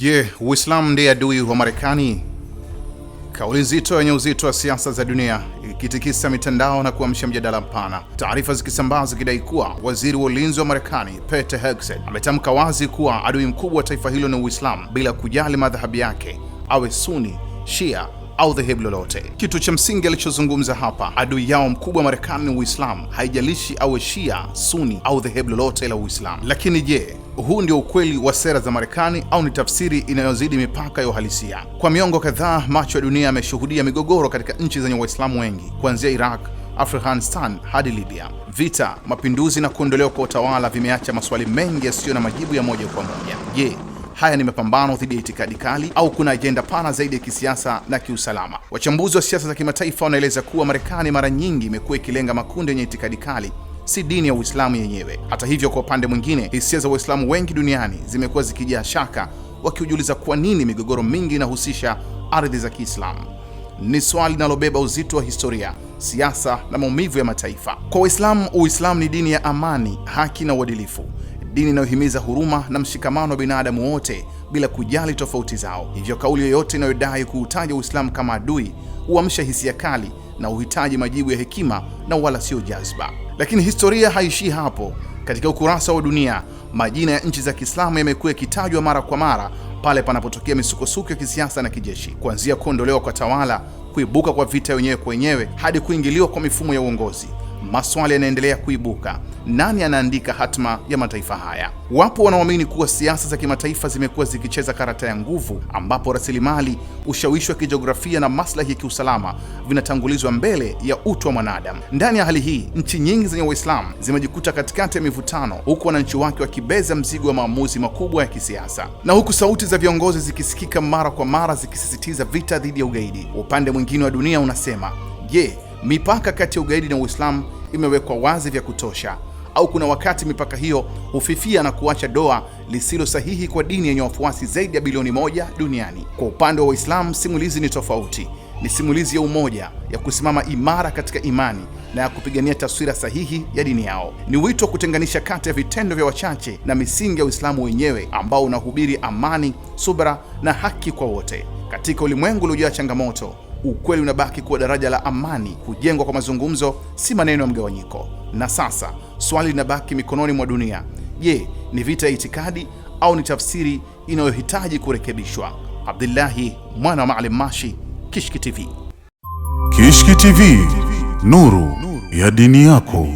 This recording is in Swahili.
Je, Uislamu ndiye adui wa Marekani? Kauli nzito yenye uzito wa siasa za dunia ikitikisa mitandao na kuamsha mjadala mpana. Taarifa zikisambaa zikidai kuwa waziri wa ulinzi wa Marekani Pete Hegseth ametamka wazi kuwa adui mkubwa wa taifa hilo ni Uislamu bila kujali madhahabu yake, awe Sunni, Shia au dhehebu lolote. Kitu cha msingi alichozungumza hapa, adui yao mkubwa Marekani ni Uislamu, haijalishi awe Shia, Sunni au dhehebu lolote la Uislamu. Lakini je, huu ndio ukweli wa sera za Marekani au ni tafsiri inayozidi mipaka ya uhalisia? Kwa miongo kadhaa, macho ya dunia yameshuhudia migogoro katika nchi zenye Waislamu wengi, kuanzia Iraq, Afghanistan hadi Libya. Vita, mapinduzi na kuondolewa kwa utawala vimeacha maswali mengi yasiyo na majibu ya moja kwa moja. Je, haya ni mapambano dhidi ya itikadi kali au kuna ajenda pana zaidi ya kisiasa na kiusalama? Wachambuzi wa siasa za kimataifa wanaeleza kuwa Marekani mara nyingi imekuwa ikilenga makundi yenye itikadi kali, si dini ya Uislamu yenyewe. Hata hivyo, kwa upande mwingine, hisia za Waislamu wengi duniani zimekuwa zikijaa shaka, wakiujiuliza kwa nini migogoro mingi inahusisha ardhi za Kiislamu. Ni swali linalobeba uzito wa historia, siasa na maumivu ya mataifa. Kwa Waislamu, Uislamu ni dini ya amani, haki na uadilifu, dini inayohimiza huruma na mshikamano wa binadamu wote bila kujali tofauti zao. Hivyo kauli yoyote inayodai kuutaja Uislamu kama adui huamsha hisia kali na uhitaji majibu ya hekima na wala sio jazba. Lakini historia haishii hapo. Katika ukurasa wa dunia, majina ya nchi za Kiislamu yamekuwa yakitajwa mara kwa mara pale panapotokea misukosuko ya kisiasa na kijeshi, kuanzia kuondolewa kwa tawala, kuibuka kwa vita wenyewe kwa wenyewe hadi kuingiliwa kwa mifumo ya uongozi. Maswali yanaendelea kuibuka. Nani anaandika hatma ya mataifa haya? Wapo wanaoamini kuwa siasa za kimataifa zimekuwa zikicheza karata ya nguvu, ambapo rasilimali, ushawishi wa kijiografia na maslahi ya kiusalama vinatangulizwa mbele ya utu wa mwanadamu. Ndani ya hali hii, nchi nyingi zenye Waislamu zimejikuta katikati ya mivutano, huku wananchi wake wakibeza mzigo wa maamuzi makubwa ya kisiasa, na huku sauti za viongozi zikisikika mara kwa mara zikisisitiza vita dhidi ya ugaidi. Upande mwingine wa dunia unasema, je, mipaka kati ya ugaidi na Uislamu imewekwa wazi vya kutosha, au kuna wakati mipaka hiyo hufifia na kuacha doa lisilo sahihi kwa dini yenye wafuasi zaidi ya bilioni 1 duniani? Kwa upande wa Waislamu, simulizi ni tofauti. Ni simulizi ya umoja, ya kusimama imara katika imani na ya kupigania taswira sahihi ya dini yao. Ni wito wa kutenganisha kati ya vitendo vya wachache na misingi ya Uislamu wenyewe ambao unahubiri amani, subra na haki kwa wote. Katika ulimwengu uliojaa changamoto, ukweli unabaki kuwa daraja la amani, kujengwa kwa mazungumzo, si maneno ya mgawanyiko. Na sasa swali linabaki mikononi mwa dunia. Je, ni vita ya itikadi au ni tafsiri inayohitaji kurekebishwa? Abdullahi mwana wa Maalim Mashi, Kishki TV. Kishki TV, nuru ya dini yako.